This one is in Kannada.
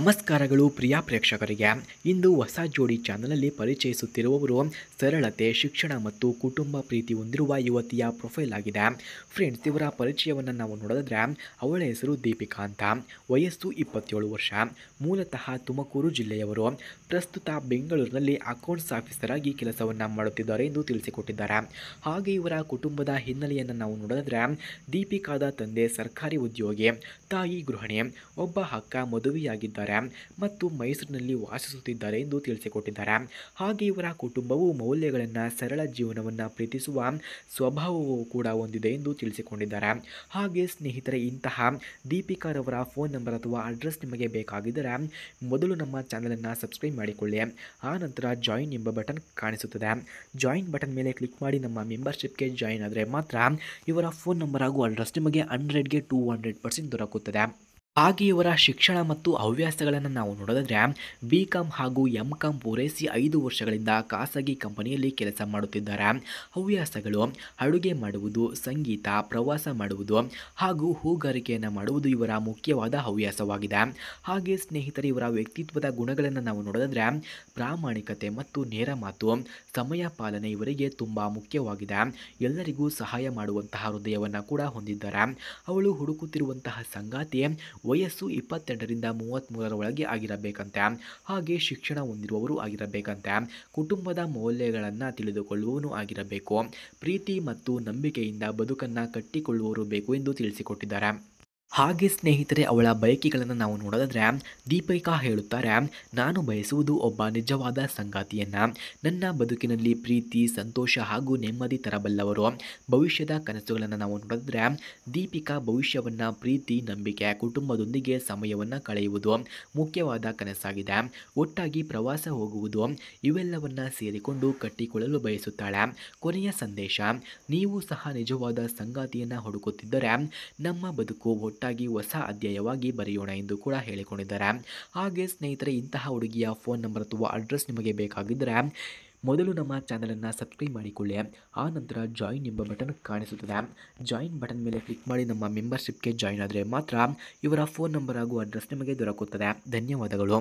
ನಮಸ್ಕಾರಗಳು ಪ್ರಿಯ ಪ್ರೇಕ್ಷಕರಿಗೆ. ಇಂದು ಹೊಸ ಜೋಡಿ ಚಾನಲಲ್ಲಿ ಪರಿಚಯಿಸುತ್ತಿರುವವರು ಸರಳತೆ, ಶಿಕ್ಷಣ ಮತ್ತು ಕುಟುಂಬ ಪ್ರೀತಿ ಹೊಂದಿರುವ ಯುವತಿಯ ಪ್ರೊಫೈಲ್ ಆಗಿದೆ. ಫ್ರೆಂಡ್ಸ್, ಇವರ ಪರಿಚಯವನ್ನು ನಾವು ನೋಡಿದ್ರೆ ಅವಳ ಹೆಸರು ದೀಪಿಕಾ ಅಂತ. ವಯಸ್ಸು 27 ವರ್ಷ. ಮೂಲತಃ ತುಮಕೂರು ಜಿಲ್ಲೆಯವರು. ಪ್ರಸ್ತುತ ಬೆಂಗಳೂರಿನಲ್ಲಿ ಅಕೌಂಟ್ಸ್ ಆಫೀಸರ್ ಆಗಿ ಕೆಲಸವನ್ನು ಮಾಡುತ್ತಿದ್ದಾರೆ ಎಂದು ತಿಳಿಸಿಕೊಟ್ಟಿದ್ದಾರೆ. ಹಾಗೆ ಇವರ ಕುಟುಂಬದ ಹಿನ್ನೆಲೆಯನ್ನು ನಾವು ನೋಡಿದ್ರೆ ದೀಪಿಕಾದ ತಂದೆ ಸರ್ಕಾರಿ ಉದ್ಯೋಗಿ, ತಾಯಿ ಗೃಹಿಣಿ, ಒಬ್ಬ ಅಕ್ಕ ಮದುವೆಯಾಗಿದ್ದಾರೆ ಮತ್ತು ಮೈಸೂರಿನಲ್ಲಿ ವಾಸಿಸುತ್ತಿದ್ದಾರೆ ಎಂದು ತಿಳಿಸಿಕೊಟ್ಟಿದ್ದಾರೆ. ಹಾಗೆ ಇವರ ಕುಟುಂಬವು ಮೌಲ್ಯಗಳನ್ನು, ಸರಳ ಜೀವನವನ್ನು ಪ್ರೀತಿಸುವ ಸ್ವಭಾವವು ಕೂಡ ಹೊಂದಿದೆ ಎಂದು ತಿಳಿಸಿಕೊಂಡಿದ್ದಾರೆ. ಹಾಗೆ ಸ್ನೇಹಿತರೆ, ಇಂತಹ ದೀಪಿಕಾರವರ ಫೋನ್ ನಂಬರ್ ಅಥವಾ ಅಡ್ರೆಸ್ ನಿಮಗೆ ಬೇಕಾಗಿದ್ದರೆ ಮೊದಲು ನಮ್ಮ ಚಾನಲನ್ನು ಸಬ್ಸ್ಕ್ರೈಬ್ ಮಾಡಿಕೊಳ್ಳಿ. ಆ ನಂತರ ಜಾಯಿನ್ ಎಂಬ ಬಟನ್ ಕಾಣಿಸುತ್ತದೆ. ಜಾಯಿನ್ ಬಟನ್ ಮೇಲೆ ಕ್ಲಿಕ್ ಮಾಡಿ ನಮ್ಮ ಮೆಂಬರ್ಶಿಪ್ಗೆ ಜಾಯಿನ್ ಆದರೆ ಮಾತ್ರ ಇವರ ಫೋನ್ ನಂಬರ್ ಹಾಗೂ ಅಡ್ರೆಸ್ ನಿಮಗೆ 100ಗೆ 200% ದೊರಕುತ್ತದೆ. ಹಾಗೆ ಇವರ ಶಿಕ್ಷಣ ಮತ್ತು ಹವ್ಯಾಸಗಳನ್ನು ನಾವು ನೋಡೋದಾದರೆ BCom ಹಾಗೂ MCom ಪೂರೈಸಿ 5 ವರ್ಷಗಳಿಂದ ಖಾಸಗಿ ಕಂಪನಿಯಲ್ಲಿ ಕೆಲಸ ಮಾಡುತ್ತಿದ್ದಾರೆ. ಹವ್ಯಾಸಗಳು: ಅಡುಗೆ ಮಾಡುವುದು, ಸಂಗೀತ, ಪ್ರವಾಸ ಮಾಡುವುದು ಹಾಗೂ ಹೂಗಾರಿಕೆಯನ್ನು ಮಾಡುವುದು ಇವರ ಮುಖ್ಯವಾದ ಹವ್ಯಾಸವಾಗಿದೆ. ಹಾಗೆ ಸ್ನೇಹಿತರೆ, ಇವರ ವ್ಯಕ್ತಿತ್ವದ ಗುಣಗಳನ್ನು ನಾವು ನೋಡೋದಾದರೆ ಪ್ರಾಮಾಣಿಕತೆ ಮತ್ತು ನೇರ ಮಾತು, ಸಮಯ ಪಾಲನೆ ಇವರಿಗೆ ತುಂಬ ಮುಖ್ಯವಾಗಿದೆ. ಎಲ್ಲರಿಗೂ ಸಹಾಯ ಮಾಡುವಂತಹ ಹೃದಯವನ್ನು ಕೂಡ ಹೊಂದಿದ್ದಾರೆ. ಅವಳು ಹುಡುಕುತ್ತಿರುವಂತಹ ಸಂಗಾತಿ ವಯಸ್ಸು 22ರಿಂದ 33 ಒಳಗೆ ಆಗಿರಬೇಕಂತೆ. ಹಾಗೆ ಶಿಕ್ಷಣ ಹೊಂದಿರುವವರು ಆಗಿರಬೇಕಂತೆ. ಕುಟುಂಬದ ಮೌಲ್ಯಗಳನ್ನು ತಿಳಿದುಕೊಳ್ಳುವವನು ಆಗಿರಬೇಕು. ಪ್ರೀತಿ ಮತ್ತು ನಂಬಿಕೆಯಿಂದ ಬದುಕನ್ನು ಕಟ್ಟಿಕೊಳ್ಳುವವರು ಬೇಕು ಎಂದು ತಿಳಿಸಿಕೊಟ್ಟಿದ್ದಾರೆ. ಹಾಗೆ ಸ್ನೇಹಿತರೆ, ಅವಳ ಬಯಕೆಗಳನ್ನು ನಾವು ನೋಡೋದಾದರೆ ದೀಪಿಕಾ ಹೇಳುತ್ತಾರೆ, ನಾನು ಬಯಸುವುದು ಒಬ್ಬ ನಿಜವಾದ ಸಂಗಾತಿಯನ್ನು, ನನ್ನ ಬದುಕಿನಲ್ಲಿ ಪ್ರೀತಿ, ಸಂತೋಷ ಹಾಗೂ ನೆಮ್ಮದಿ ತರಬಲ್ಲವರು. ಭವಿಷ್ಯದ ಕನಸುಗಳನ್ನು ನಾವು ನೋಡಿದ್ರೆ ದೀಪಿಕಾ ಭವಿಷ್ಯವನ್ನು ಪ್ರೀತಿ, ನಂಬಿಕೆ, ಕುಟುಂಬದೊಂದಿಗೆ ಸಮಯವನ್ನು ಕಳೆಯುವುದು ಮುಖ್ಯವಾದ ಕನಸಾಗಿದೆ. ಒಟ್ಟಾಗಿ ಪ್ರವಾಸ ಹೋಗುವುದು ಇವೆಲ್ಲವನ್ನ ಸೇರಿಕೊಂಡು ಕಟ್ಟಿಕೊಳ್ಳಲು ಬಯಸುತ್ತಾಳೆ. ಕೊನೆಯ ಸಂದೇಶ: ನೀವು ಸಹ ನಿಜವಾದ ಸಂಗಾತಿಯನ್ನು ಹುಡುಕುತ್ತಿದ್ದರೆ ನಮ್ಮ ಬದುಕು ಒಟ್ಟಾಗಿ ಹೊಸ ಅಧ್ಯಾಯವಾಗಿ ಬರೆಯೋಣ ಎಂದು ಕೂಡ ಹೇಳಿಕೊಂಡಿದ್ದಾರೆ. ಹಾಗೆ ಸ್ನೇಹಿತರೆ, ಇಂತಹ ಹುಡುಗಿಯ ಫೋನ್ ನಂಬರ್ ಅಥವಾ ಅಡ್ರೆಸ್ ನಿಮಗೆ ಬೇಕಾಗಿದ್ದರೆ ಮೊದಲು ನಮ್ಮ ಚಾನಲನ್ನು ಸಬ್ಸ್ಕ್ರೈಬ್ ಮಾಡಿಕೊಳ್ಳಿ. ಆ ನಂತರ ಜಾಯಿನ್ ಎಂಬ ಬಟನ್ ಕಾಣಿಸುತ್ತದೆ. ಜಾಯಿನ್ ಬಟನ್ ಮೇಲೆ ಕ್ಲಿಕ್ ಮಾಡಿ ನಮ್ಮ ಮೆಂಬರ್ಶಿಪ್ಗೆ ಜಾಯಿನ್ ಆದರೆ ಮಾತ್ರ ಇವರ ಫೋನ್ ನಂಬರ್ ಹಾಗೂ ಅಡ್ರೆಸ್ ನಿಮಗೆ ದೊರಕುತ್ತದೆ. ಧನ್ಯವಾದಗಳು.